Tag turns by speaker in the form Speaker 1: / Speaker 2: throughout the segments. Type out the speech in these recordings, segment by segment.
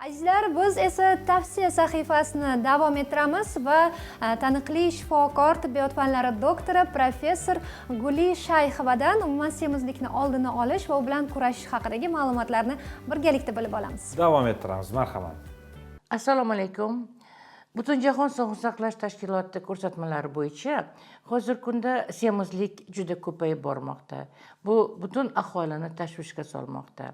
Speaker 1: Azizlar, biz esa tavsiya sahifasini davom ettiramiz va taniqli shifokor, tibbiyot fanlari doktori professor Guli Shayxivadan umuman semizlikni oldini olish va u bilan kurashish haqidagi ma'lumotlarni birgalikda bilib olamiz.
Speaker 2: Davom ettiramiz. Marhamat.
Speaker 3: Assalomu alaykum. Butunjahon Sog'liqni saqlash tashkiloti ko'rsatmalari bo'yicha hozirgi kunda semizlik juda ko'payib bormoqda. Bu butun aholini tashvishga solmoqda.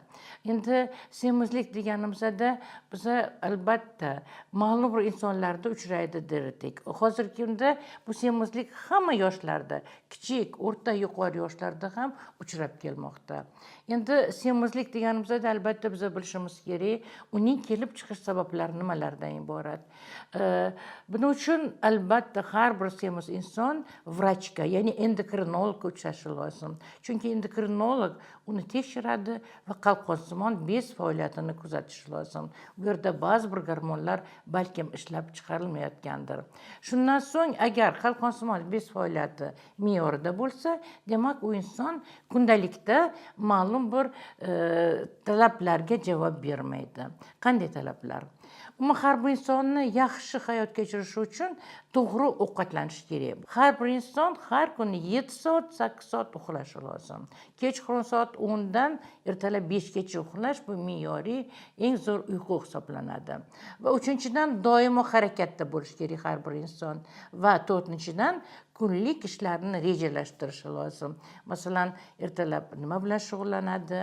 Speaker 3: Endi semizlik deganimizda biz albatta ma'lum bir insonlarda uchraydi derdik. Hozirgi kunda bu semizlik hamma yoshlarda, kichik, o'rta, yuqori yoshlarda ham uchrab kelmoqda. Endi semizlik deganimizda albatta biz bilishimiz kerak, uning kelib chiqish sabablari nimalardan iborat. Buning uchun albatta har bir semiz inson vrachga, ya'ni endokrinologga uchrashi lozim. Chunki endokrinolog uni tekshiradi va qalqonsimon bez faoliyatini kuzatishi lozim. Bu yerda ba'zi bir gormonlar balkim ishlab chiqarilmayotgandir. Shundan so'ng agar qalqonsimon bez faoliyati me'yorida bo'lsa, demak u inson kundalikda ma'lum bir talablarga javob bermaydi. Qanday talablar? Har bir insonni yaxshi hayot kechirishi uchun to'g'ri ovqatlanish kerak. Har bir inson har kuni 7 soat, 8 soat uxlashi lozim. Kechqurun soat 10 dan ertalab 5 gacha uxlash bu me'yoriy eng zo'r uyqu hisoblanadi. Va uchinchidan doimo harakatda bo'lish kerak har bir inson va to'rtinchidan kunlik ishlarini rejalashtirishi lozim. Masalan, ertalab nima bilan shug'ullanadi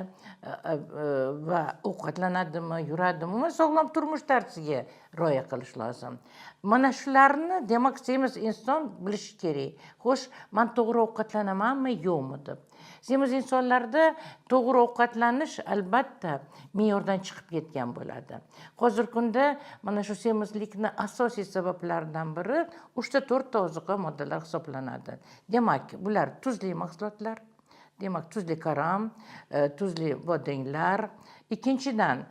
Speaker 3: va ovqatlanadimi, yuradimi, sog'lom turmush tarziga rioya qilish lozim. Mana shularni demak semiz inson bilishi kerak. Xo'sh, men to'g'ri ovqatlanamanmi, yo'qmi deb. Semiz insonlarda to'g'ri ovqatlanish albatta me'yordan chiqib ketgan bo'ladi. Hozirgi kunda mana shu semizlikning asosiy sabablaridan biri 3-4 ta ozuqa moddalar hisoblanadi. Demak, bular tuzli mahsulotlar, demak tuzli karam, tuzli bodringlar, ikkinchidan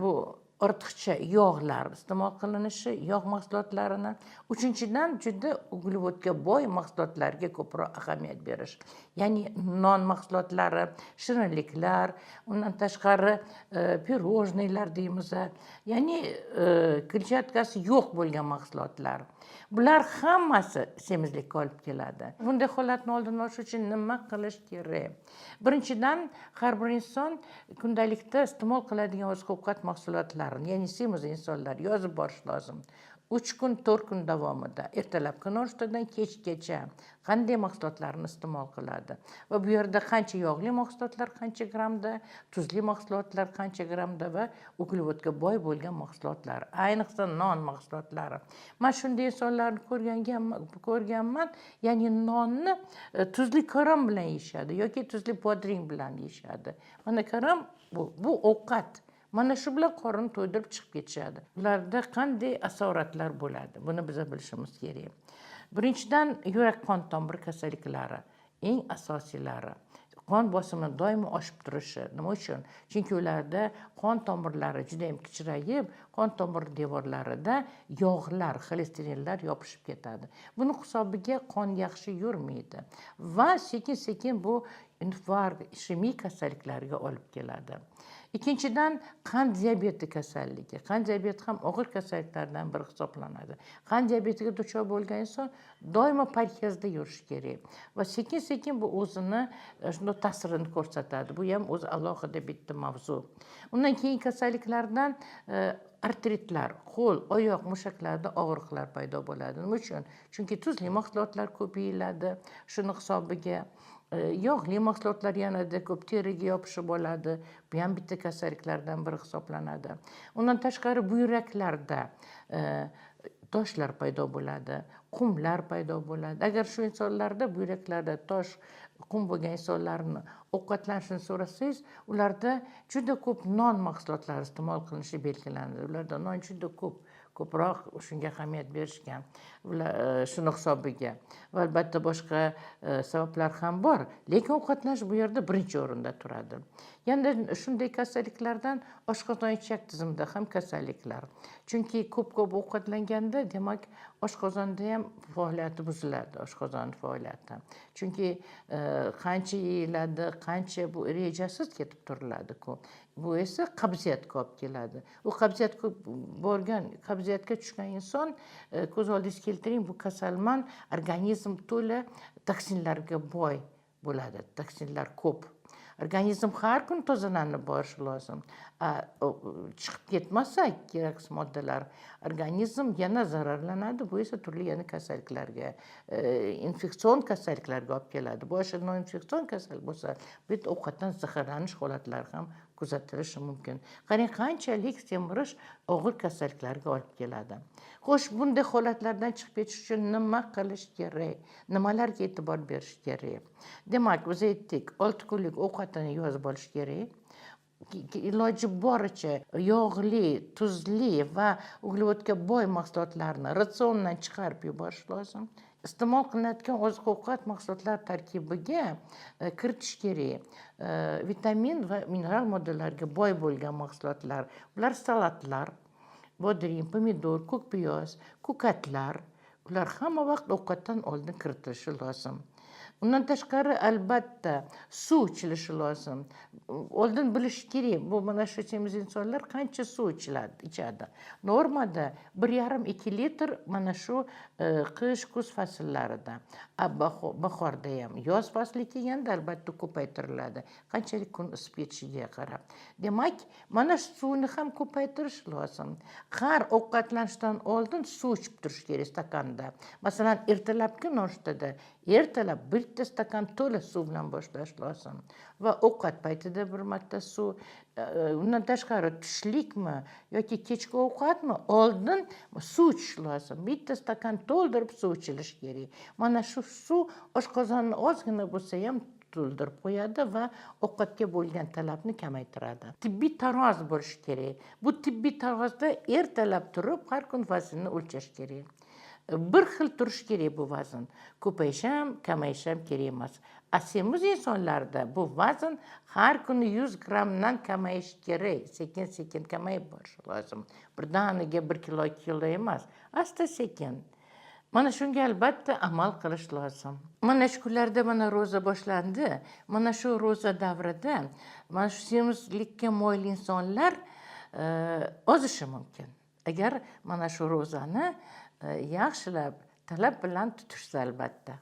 Speaker 3: bu ortiqcha yog'lar iste'mol qilinishi, yog' mahsulotlarini, uchinchidan juda uglevodga boy mahsulotlarga ko'proq ahamiyat berish. Ya'ni non mahsulotlari, shirinliklar, undan tashqari pirojnilar deymiz. Ya'ni kletchatkasi yo'q bo'lgan mahsulotlar. Bular hammasi semizlikka olib keladi. Bunday holatni oldini olish uchun nima qilish kerak? Birinchidan, har bir inson kundalikda iste'mol qiladigan oziq-ovqat mahsulotlarini, ya'ni semiz insonlar yozib borish lozim. 3 kun, 4 kun davomida ertalabki nonushtadan kechgacha qanday mahsulotlarni iste'mol qiladi va bu yerda qancha yog'li mahsulotlar qancha grammda, tuzli mahsulotlar qancha grammda va uglevodga boy bo'lgan mahsulotlar, ayniqsa non mahsulotlari. Men shunday insonlarni ko'rganman, ya'ni nonni tuzli karam bilan yeyishadi yoki tuzli bodring bilan yeyishadi. Mana karam bu ovqat. Mana shu bilan qorin to'ydirib chiqib ketishadi. Ularda qanday asoratlar bo'ladi? Buni biz bilishimiz kerak. Birinchidan, yurak-qon tomir kasalliklari eng asosiylari. Qon bosimi doimo oshib turishi. Nima uchun? Chunki ularda qon tomirlari juda ham kichrayib, qon tomir devorlarida yog'lar, xolesterinlar yopishib ketadi. Buni hisobiga qon yaxshi yurmaydi va sekin-sekin bu infarkt, ishemik kasalliklarga olib keladi. Ikkinchidan, qand diabeti kasalligi. Qand diabeti ham og'ir kasalliklardan biri hisoblanadi. Qand diabetiga duchor bo'lgan inson doimo parhezda yurish kerak va sekin-sekin bu o'zini shunday ta'sirini ko'rsatadi. Bu ham o'zi alohida bitta mavzu. Undan keyin kasalliklardan artritlar, qo'l, oyoq mushaklarida og'riqlar paydo bo'ladi. Nima uchun? Chunki tuzli mahsulotlar ko'payiladi, shuni hisobiga yog'li mahsulotlar yanada ko'p teriga yopishib oladi. Bu ham bitta kasalliklardan biri hisoblanadi. Undan tashqari buyraklarda toshlar paydo bo'ladi, qumlar paydo bo'ladi. Agar shu insonlarda buyraklarda tosh, qum bo'lgan insonlarni ovqatlanishini so'rasangiz, ularda juda ko'p non mahsulotlari iste'mol qilinishi belgilanadi. Ularda non juda ko'proq shunga ahamiyat berishgan. Shuni hisobiga. Va albatta boshqa sabablar ham bor, lekin ovqatlanish bu yerda birinchi o'rinda turadi. Yana shunday kasalliklardan oshqozon ichak tizimida ham kasalliklar. Chunki ko'p ovqatlanganda, demak, oshqozonda ham faoliyati buziladi, oshqozon faoliyati. Chunki qancha yeyiladi, qancha bu rejasiz ketib turiladi-ku. Bu esa qabziyatga olib keladi. U qabziyatga tushgan inson, ko'z oldingizga keltiring, bu kasalmand organizm to'la toksinlarga boy bo'ladi, toksinlar ko'p. Organizm har kun tozalanib borishi lozim. Chiqib ketmasa keraksiz moddalar, organizm yana zararlanadi. Bu esa turli yana kasalliklarga, infeksion kasalliklarga olib keladi. Boshi noinfeksion kasal bo'lsa, bu yerda ovqatdan zaharlanish holatlari ham kuzatilishi mumkin. Qarang, qanchalik semirish og'ir kasalliklarga olib keladi. Xo'sh, bunday holatlardan chiqib ketish uchun nima qilish kerak? Nimalarga e'tibor berish kerak? Demak, biz aytdik, 6 kunlik ovqatini yozib olish kerak. Iloji boricha yog'li, tuzli va uglevodga boy mahsulotlarni ratsiondan chiqarib yuborish lozim. Iste'mol qilinadigan oziq-ovqat mahsulotlari tarkibiga kiritish kerak. Vitamin va mineral moddalarga boy bo'lgan mahsulotlar. Bular salatlar, bodring, pomidor, ko'k piyoz, ko'katlar. Ular hamma vaqt ovqatdan oldin kiritilishi lozim. Undan tashqari albatta suv ichilishi lozim. Oldin bilish kerak, bu mana shu semiz insonlar qancha suv ichadi. Normada 1,5-2 litr mana shu qish-kuz fasllarida. Bahorda ham, yoz fasli kelganda albatta ko'paytiriladi. Qanchalik kun isib ketishiga qarab. Demak, mana shu suvni ham ko'paytirish lozim. Har ovqatlanishdan oldin suv ichib turish kerak stakanda. Masalan, ertalabki nonushtada ertalab 1 stakan to'la suv bilan boshlash lozim. Va ovqat paytida bir marta suv, undan tashqari tushlikmi yoki kechki ovqatmi oldin suv ichish lozim. 1 stakan to'ldirib suv ichilishi kerak. Mana shu suv oshqozonni ozgina bo'lsa ham to'ldirib qo'yadi va ovqatga bo'lgan talabni kamaytiradi. Tibbiy taroz bo'lishi kerak. Bu tibbiy tarozda ertalab turib har kun vaznni o'lchash kerak. Bir xil turish kerak bu vazn. Ko'payish ham, kamayish ham kerak emas. Semiz insonlarda bu vazn har kuni 100 grammdan kamayish kerak. Sekin-sekin kamayib borishi lozim. Birdaniga 1 kilo, 2 kilo emas. Asta-sekin. Mana shunga albatta amal qilish lozim. Mana shu kunlarda mana ro'za boshlandi. Mana shu ro'za davrida mana shu semizlikka moyil insonlar ozishi mumkin. Agar mana shu ro'zani yaxshilab talab bilan tutishsa albatta.